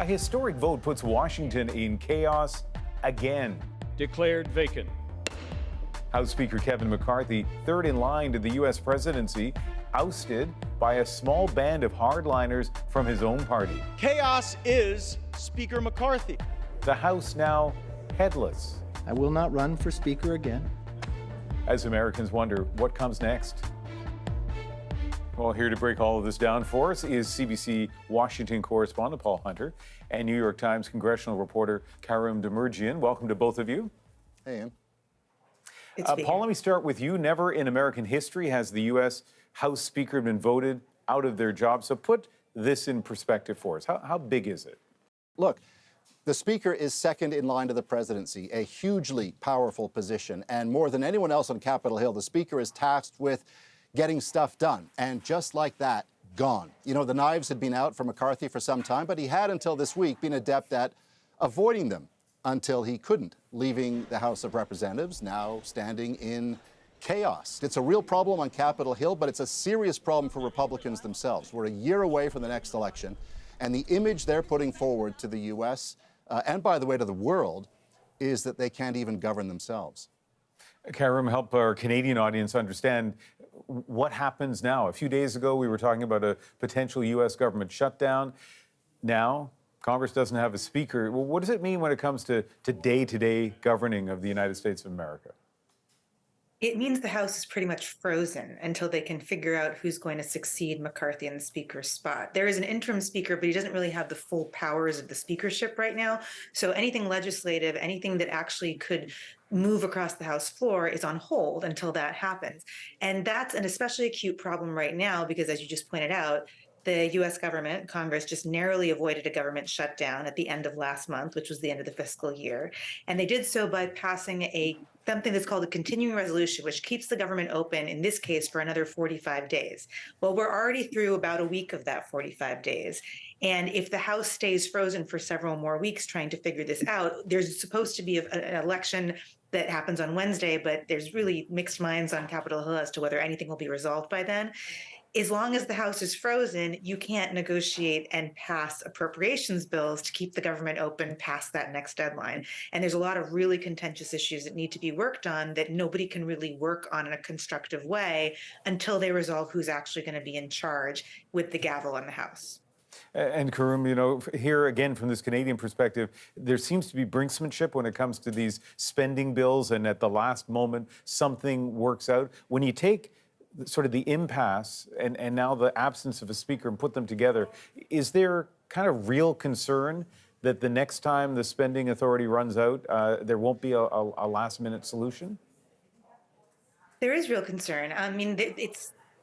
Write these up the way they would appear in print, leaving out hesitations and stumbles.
A historic vote puts Washington in chaos again. Declared vacant. House Speaker Kevin McCarthy, third in line to the U.S. presidency, ousted by a small band of hardliners from his own party. Chaos is Speaker McCarthy. The House now headless. I will not run for Speaker again. As Americans wonder what comes next. Well, here to break all of this down for us is CBC Washington correspondent Paul Hunter and New York Times congressional reporter Karim Demirjian. Welcome to both of you. Hey, Ian. Paul, let me start with you. Never in American history has the U.S. House Speaker been voted out of their job. So put this in perspective for us. How big is it? Look, the Speaker is second in line to the presidency, a hugely powerful position. And more than anyone else on Capitol Hill, the Speaker is tasked with getting stuff done. And just like that, gone. You know, the knives had been out for McCarthy for some time, but he had until this week been adept at avoiding them until he couldn't, leaving the House of Representatives now standing in chaos. It's a real problem on Capitol Hill, but it's a serious problem for Republicans themselves. We're a year away from the next election, and the image they're putting forward to the U.S., and by the way, to the world, is that they can't even govern themselves. Karim, help our Canadian audience understand what happens now. A few days ago, we were talking about a potential U.S. government shutdown. Now, Congress doesn't have a speaker. Well, what does it mean when it comes to day-to-day governing of the United States of America? It means the House is pretty much frozen until they can figure out who's going to succeed McCarthy in the Speaker's spot. There is an interim Speaker, but he doesn't really have the full powers of the speakership right now. So anything legislative, anything that actually could move across the House floor is on hold until that happens. And that's an especially acute problem right now because, as you just pointed out, the U.S. government, Congress, just narrowly avoided a government shutdown at the end of last month, which was the end of the fiscal year. And they did so by passing something that's called a continuing resolution, which keeps the government open, in this case, for another 45 days. Well, we're already through about a week of that 45 days. And if the House stays frozen for several more weeks trying to figure this out, there's supposed to be an election that happens on Wednesday, but there's really mixed minds on Capitol Hill as to whether anything will be resolved by then. As long as the House is frozen, you can't negotiate and pass appropriations bills to keep the government open past that next deadline. And there's a lot of really contentious issues that need to be worked on that nobody can really work on in a constructive way until they resolve who's actually going to be in charge with the gavel in the House. And Karim, you know, here again from this Canadian perspective, there seems to be brinksmanship when it comes to these spending bills, and at the last moment, something works out. When you take sort of the impasse and now the absence of a speaker and put them together, is there kind of real concern that the next time the spending authority runs out, there won't be a last-minute solution? There is real concern. I mean,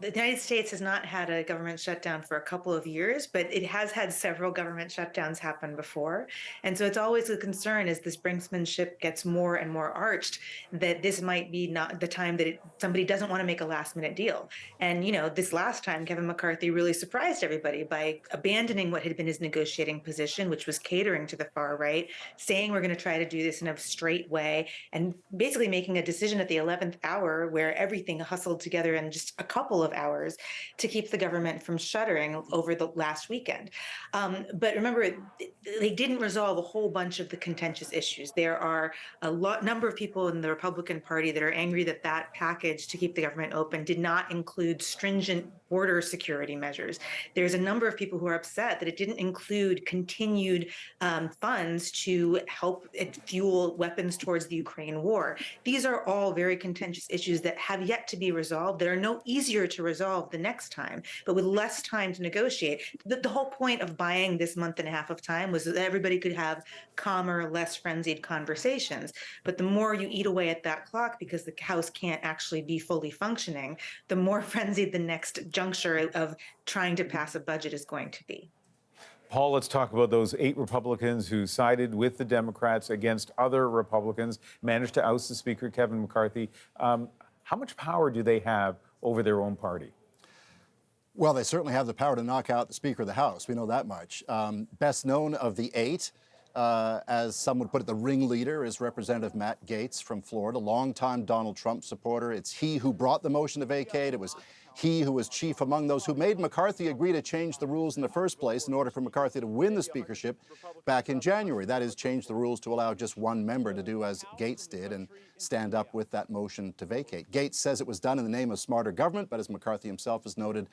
the United States has not had a government shutdown for a couple of years, but it has had several government shutdowns happen before. And so it's always a concern as this brinksmanship gets more and more arched that this might be not the time that somebody doesn't want to make a last minute deal. And, you know, this last time, Kevin McCarthy really surprised everybody by abandoning what had been his negotiating position, which was catering to the far right, saying we're going to try to do this in a straight way, and basically making a decision at the 11th hour where everything hustled together in just a couple of hours to keep the government from shuttering over the last weekend. But remember, they didn't resolve a whole bunch of the contentious issues. There are a number of people in the Republican Party that are angry that that package to keep the government open did not include stringent border security measures. There's a number of people who are upset that it didn't include continued funds to help fuel weapons towards the Ukraine war. These are all very contentious issues that have yet to be resolved, that are no easier to resolve the next time, but with less time to negotiate. The whole point of buying this month and a half of time was that everybody could have calmer, less frenzied conversations. But the more you eat away at that clock because the House can't actually be fully functioning, the more frenzied the next juncture of trying to pass a budget is going to be. Paul, let's talk about those 8 Republicans who sided with the Democrats against other Republicans, managed to oust the Speaker, Kevin McCarthy. How much power do they have over their own party? Well, they certainly have the power to knock out the Speaker of the House. We know that much. Best known of the 8, as some would put it, the ringleader is Representative Matt Gaetz from Florida, longtime Donald Trump supporter. It's he who brought the motion to vacate. It was He who was chief among those who made McCarthy agree to change the rules in the first place in order for McCarthy to win the speakership back in January. That is, change the rules to allow just one member to do as Gates did and stand up with that motion to vacate. Gates says it was done in the name of smarter government, but as McCarthy himself has noted,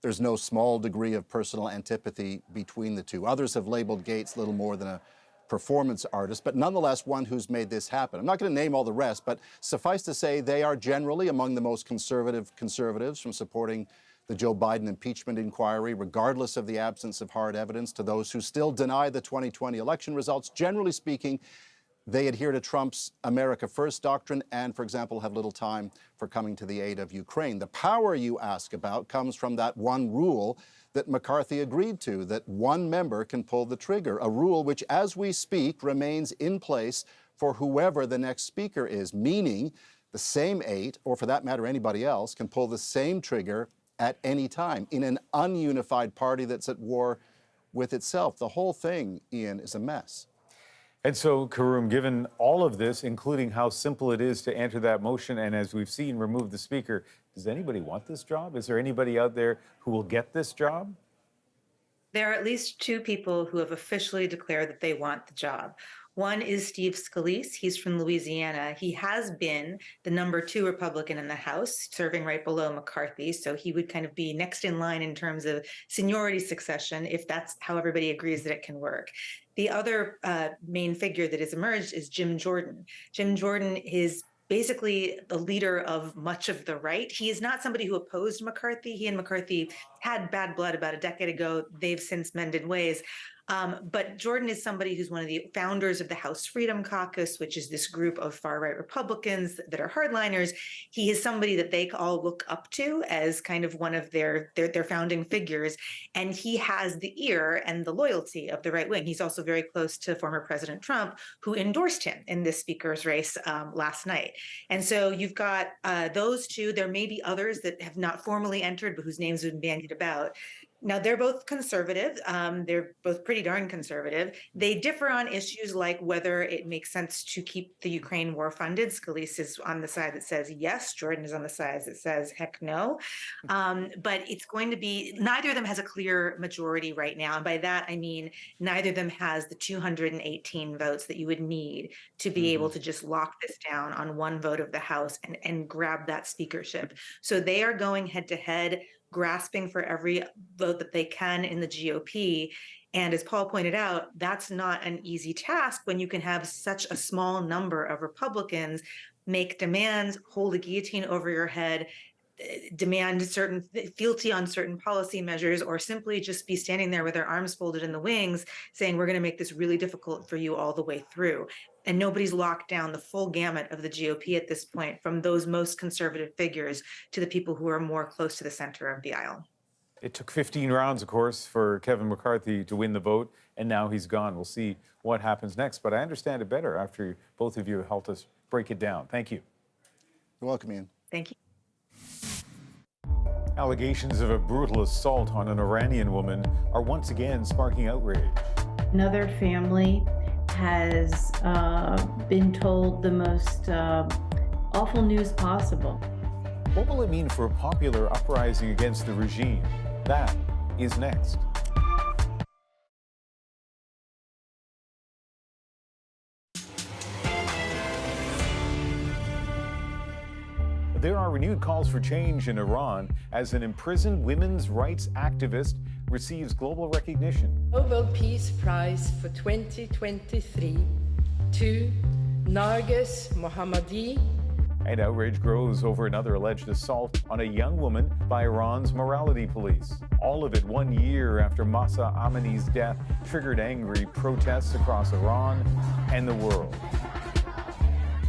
there's no small degree of personal antipathy between the two. Others have labeled Gates little more than a performance artist, but nonetheless one who's made this happen. I'm not going to name all the rest, but suffice to say they are generally among the most conservative conservatives, from supporting the Joe Biden impeachment inquiry, regardless of the absence of hard evidence, to those who still deny the 2020 election results. Generally speaking, they adhere to Trump's America First doctrine and, for example, have little time for coming to the aid of Ukraine. The power you ask about comes from that one rule that McCarthy agreed to, that one member can pull the trigger, a rule which, as we speak, remains in place for whoever the next speaker is, meaning the same 8, or for that matter anybody else, can pull the same trigger at any time in an ununified party that's at war with itself. The whole thing, Ian, is a mess. And so, Karoum, given all of this, including how simple it is to enter that motion and, as we've seen, remove the speaker, does anybody want this job? Is there anybody out there who will get this job? There are at least 2 people who have officially declared that they want the job. One is Steve Scalise. He's from Louisiana. He has been the number 2 Republican in the House, serving right below McCarthy. So he would kind of be next in line in terms of seniority succession, if that's how everybody agrees that it can work. The other main figure that has emerged is Jim Jordan. Jim Jordan is basically the leader of much of the right. He is not somebody who opposed McCarthy. He and McCarthy had bad blood about a decade ago. They've since mended ways. But Jordan is somebody who's one of the founders of the House Freedom Caucus, which is this group of far-right Republicans that are hardliners. He is somebody that they all look up to as kind of one of their founding figures. And he has the ear and the loyalty of the right wing. He's also very close to former President Trump, who endorsed him in this speaker's race last night. And so you've got those 2. There may be others that have not formally entered, but whose names have been bandied about. Now, they're both conservative. They're both pretty darn conservative. They differ on issues like whether it makes sense to keep the Ukraine war funded. Scalise is on the side that says yes. Jordan is on the side that says heck no. But it's going to be, neither of them has a clear majority right now. And by that, I mean, neither of them has the 218 votes that you would need to be able to just lock this down on one vote of the House and grab that speakership. So they are going head to head, grasping for every vote that they can in the GOP. And as Paul pointed out, that's not an easy task when you can have such a small number of Republicans make demands, hold a guillotine over your head, demand certain fealty on certain policy measures, or simply just be standing there with their arms folded in the wings saying, we're going to make this really difficult for you all the way through. And nobody's locked down the full gamut of the GOP at this point, from those most conservative figures to the people who are more close to the center of the aisle. It took 15 rounds, of course, for Kevin McCarthy to win the vote, and now he's gone. We'll see what happens next, but I understand it better after both of you helped us break it down. Thank you. You're welcome, Ian. Thank you. Allegations of a brutal assault on an Iranian woman are once again sparking outrage. Another family has been told the most awful news possible. What will it mean for a popular uprising against the regime? That is next. There are renewed calls for change in Iran as an imprisoned women's rights activist receives global recognition. Nobel Peace Prize for 2023 to Narges Mohammadi. And outrage grows over another alleged assault on a young woman by Iran's morality police. All of it 1 year after Mahsa Amini's death triggered angry protests across Iran and the world.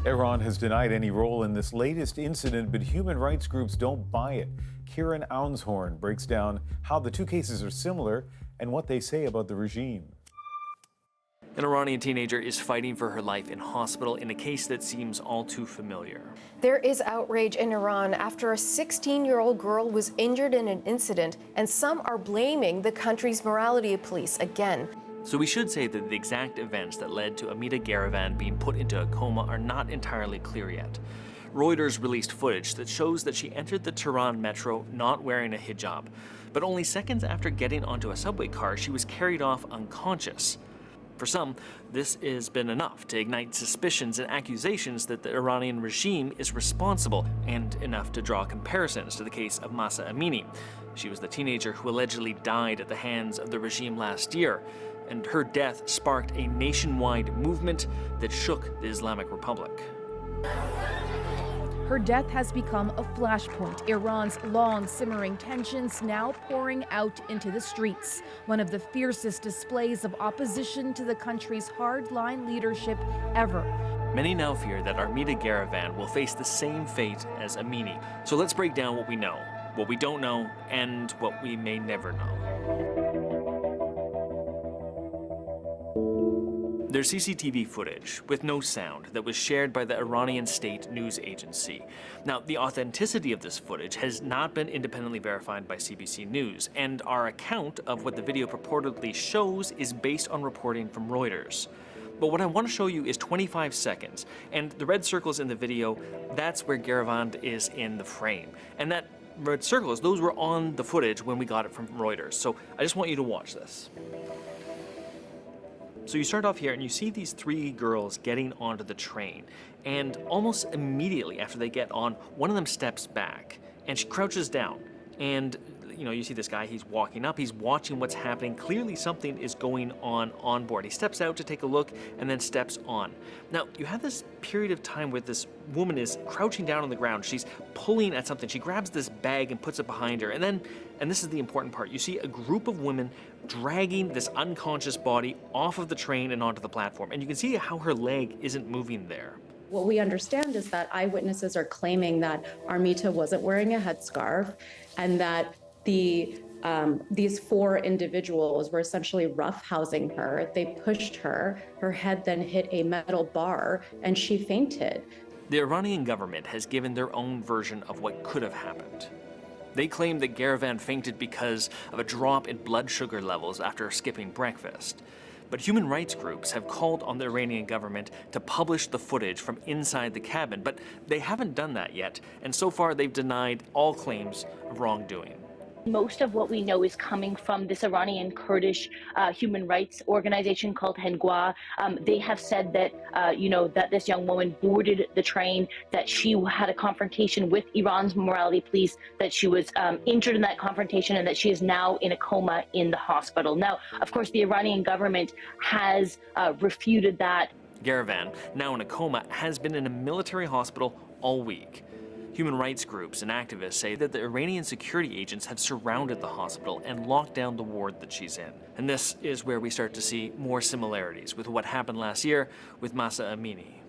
Iran has denied any role in this latest incident, but human rights groups don't buy it. Kieran Ounshorn breaks down how the 2 cases are similar and what they say about the regime. An Iranian teenager is fighting for her life in hospital in a case that seems all too familiar. There is outrage in Iran after a 16-year-old girl was injured in an incident, and some are blaming the country's morality police again. So we should say that the exact events that led to Armita Garavand being put into a coma are not entirely clear yet. Reuters released footage that shows that she entered the Tehran metro not wearing a hijab. But only seconds after getting onto a subway car, she was carried off unconscious. For some, this has been enough to ignite suspicions and accusations that the Iranian regime is responsible, and enough to draw comparisons to the case of Mahsa Amini. She was the teenager who allegedly died at the hands of the regime last year, and her death sparked a nationwide movement that shook the Islamic Republic. Her death has become a flashpoint. Iran's long simmering tensions now pouring out into the streets. One of the fiercest displays of opposition to the country's hardline leadership ever. Many now fear that Armita Garavand will face the same fate as Amini. So let's break down what we know, what we don't know, and what we may never know. There's CCTV footage with no sound that was shared by the Iranian state news agency. Now, the authenticity of this footage has not been independently verified by CBC News, and our account of what the video purportedly shows is based on reporting from Reuters. But what I want to show you is 25 seconds, and the red circles in the video, that's where Garavand is in the frame. And that red circles, those were on the footage when we got it from Reuters. So I just want you to watch this. So you start off here and you see these three girls getting onto the train, and almost immediately after they get on, one of them steps back and she crouches down, and you see this guy, he's walking up, he's watching what's happening. Clearly something is going on board. He steps out to take a look and then steps on. Now, you have this period of time where this woman is crouching down on the ground. She's pulling at something. She grabs this bag and puts it behind her. And then, and this is the important part, you see a group of women dragging this unconscious body off of the train and onto the platform. And you can see how her leg isn't moving there. What we understand is that eyewitnesses are claiming that Armita wasn't wearing a headscarf, and that these four individuals were essentially roughhousing her. They pushed her. Her head then hit a metal bar, and she fainted. The Iranian government has given their own version of what could have happened. They claim that Garavand fainted because of a drop in blood sugar levels after skipping breakfast. But human rights groups have called on the Iranian government to publish the footage from inside the cabin, but they haven't done that yet, and so far they've denied all claims of wrongdoing. Most of what we know is coming from this Iranian Kurdish human rights organization called Hengwa. They have said that, that this young woman boarded the train, that she had a confrontation with Iran's morality police, that she was injured in that confrontation, and that she is now in a coma in the hospital. Now, of course, the Iranian government has refuted that. Garavand, now in a coma, has been in a military hospital all week. Human rights groups and activists say that the Iranian security agents have surrounded the hospital and locked down the ward that she's in. And this is where we start to see more similarities with what happened last year with Mahsa Amini.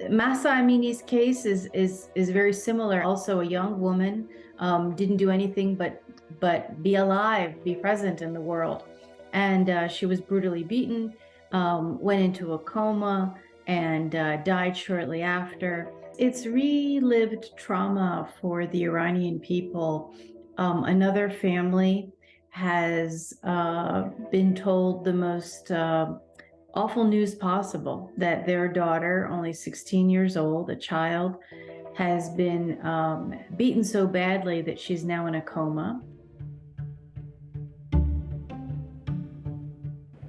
Mahsa Amini's case is very similar. Also a young woman, didn't do anything but be alive, be present in the world. And she was brutally beaten, went into a coma, and died shortly after. It's relived trauma for the Iranian people. Another family has been told the most awful news possible, that their daughter, only 16 years old, a child, has been beaten so badly that she's now in a coma.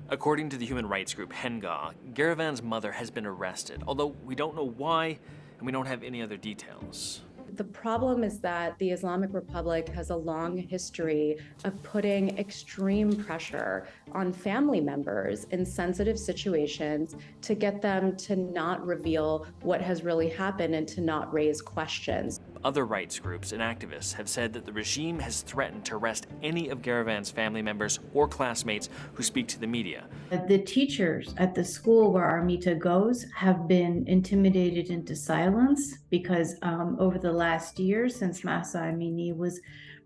According to the human rights group Hengwa, Garavand's mother has been arrested, although we don't know why, and we don't have any other details. The problem is that the Islamic Republic has a long history of putting extreme pressure on family members in sensitive situations to get them to not reveal what has really happened and to not raise questions. Other rights groups and activists have said that the regime has threatened to arrest any of Garavand's family members or classmates who speak to the media. The teachers at the school where Armita goes have been intimidated into silence because over the last year, since Mahsa Amini was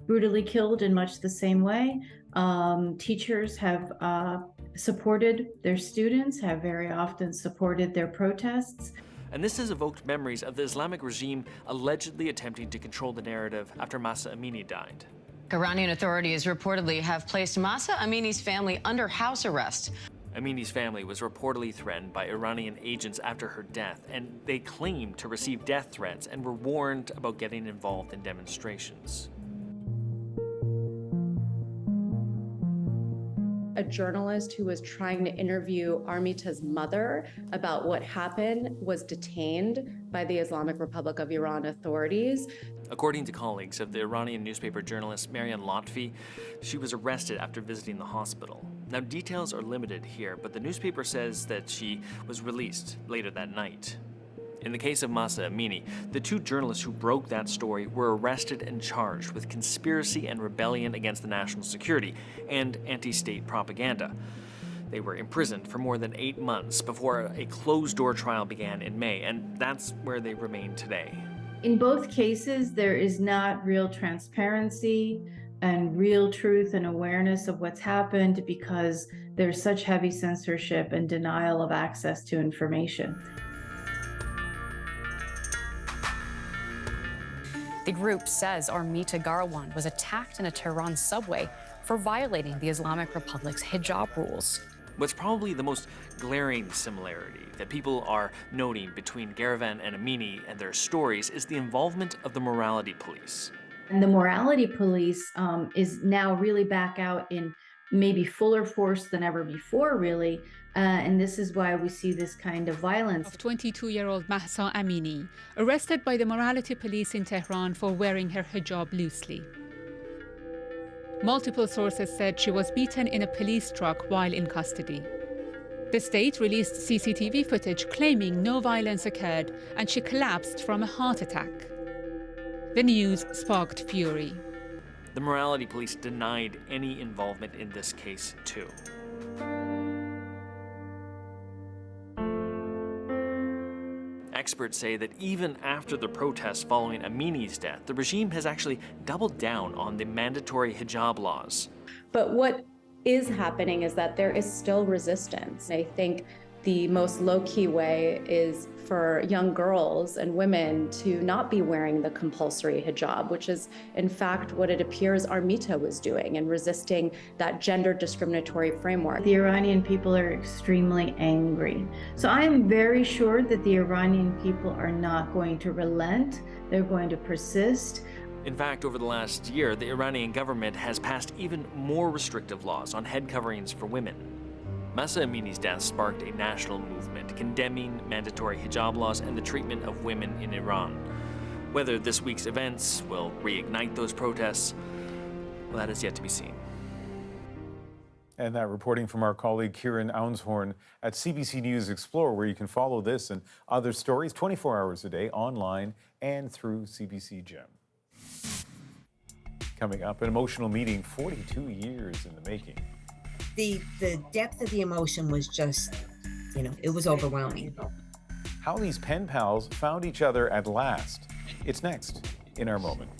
brutally killed in much the same way, teachers have supported their students, have very often supported their protests. And this has evoked memories of the Islamic regime allegedly attempting to control the narrative after Mahsa Amini died. Iranian authorities reportedly have placed Mahsa Amini's family under house arrest. Amini's family was reportedly threatened by Iranian agents after her death, and they claimed to receive death threats and were warned about getting involved in demonstrations. A journalist who was trying to interview Armita's mother about what happened was detained by the Islamic Republic of Iran authorities. According to colleagues of the Iranian newspaper journalist Marian Lotfi, she was arrested after visiting the hospital. Now, details are limited here, but the newspaper says that she was released later that night. In the case of Mahsa Amini, the two journalists who broke that story were arrested and charged with conspiracy and rebellion against the national security and anti-state propaganda. They were imprisoned for more than 8 months before a closed-door trial began in May, and that's where they remain today. In both cases, there is not real transparency and real truth and awareness of what's happened because there's such heavy censorship and denial of access to information. The group says Armita Garavand was attacked in a Tehran subway for violating the Islamic Republic's hijab rules. What's probably the most glaring similarity that people are noting between Garavand and Amini and their stories is the involvement of the morality police. And the morality police is now really back out in maybe fuller force than ever before, really. And this is why we see this kind of violence. 22-year-old Mahsa Amini, arrested by the morality police in Tehran for wearing her hijab loosely. Multiple sources said she was beaten in a police truck while in custody. The state released CCTV footage claiming no violence occurred and she collapsed from a heart attack. The news sparked fury. The morality police denied any involvement in this case, too. Experts say that even after the protests following Amini's death, the regime has actually doubled down on the mandatory hijab laws. But what is happening is that there is still resistance. I think the most low-key way is for young girls and women to not be wearing the compulsory hijab, which is in fact what it appears Armita was doing and resisting that gender discriminatory framework. The Iranian people are extremely angry. So I am very sure that the Iranian people are not going to relent. They're going to persist. In fact, over the last year, the Iranian government has passed even more restrictive laws on head coverings for women. Mahsa Amini's death sparked a national movement condemning mandatory hijab laws and the treatment of women in Iran. Whether this week's events will reignite those protests, well, that is yet to be seen. And that reporting from our colleague Kieran Ounshorn at CBC News Explore, where you can follow this and other stories 24 hours a day online and through CBC Gem. Coming up, an emotional meeting 42 years in the making. The depth of the emotion was just, it was overwhelming. How these pen pals found each other at last. It's next in our moment.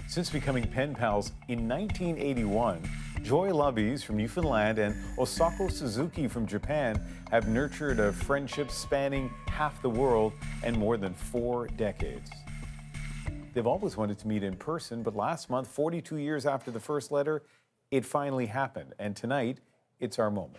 Since becoming pen pals in 1981, Joy Lubbies from Newfoundland and Osako Suzuki from Japan have nurtured a friendship spanning half the world and more than 4 decades. They've always wanted to meet in person, but last month, 42 years after the first letter, it finally happened. And tonight, it's our moment.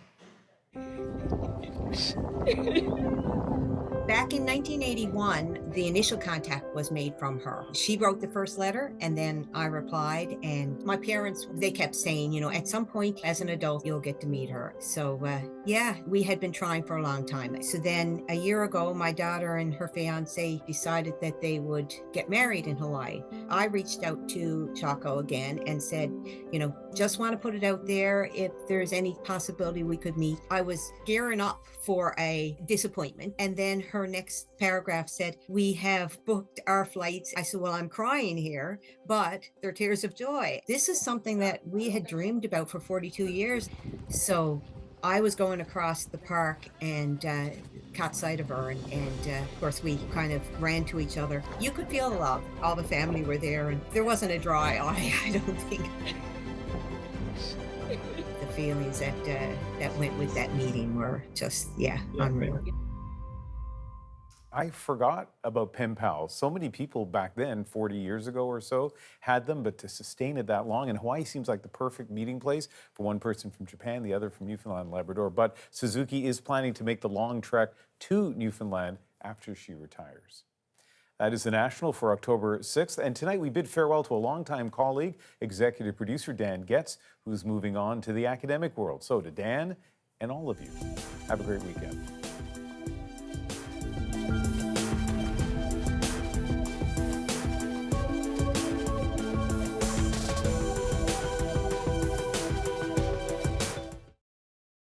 Back in 1981, the initial contact was made from her. She wrote the first letter, and then I replied. And my parents, they kept saying, at some point as an adult, you'll get to meet her. So yeah, we had been trying for a long time. So then a year ago, my daughter and her fiance decided that they would get married in Hawaii. I reached out to Chaco again and said, just want to put it out there if there's any possibility we could meet. I was gearing up for a disappointment. And then her next paragraph said, we have booked our flights. I said, well, I'm crying here, but they're tears of joy. This is something that we had dreamed about for 42 years. So I was going across the park and caught sight of her. And of course, we kind of ran to each other. You could feel the love. All the family were there, and there wasn't a dry eye, I don't think. The feelings that went with that meeting were just, unreal. I forgot about pen pals. So many people back then, 40 years ago or so, had them, but to sustain it that long, and Hawaii seems like the perfect meeting place for one person from Japan, the other from Newfoundland and Labrador. But Suzuki is planning to make the long trek to Newfoundland after she retires. That is the National for October 6th. And tonight we bid farewell to a longtime colleague, executive producer Dan Getz, who's moving on to the academic world. So to Dan and all of you, have a great weekend.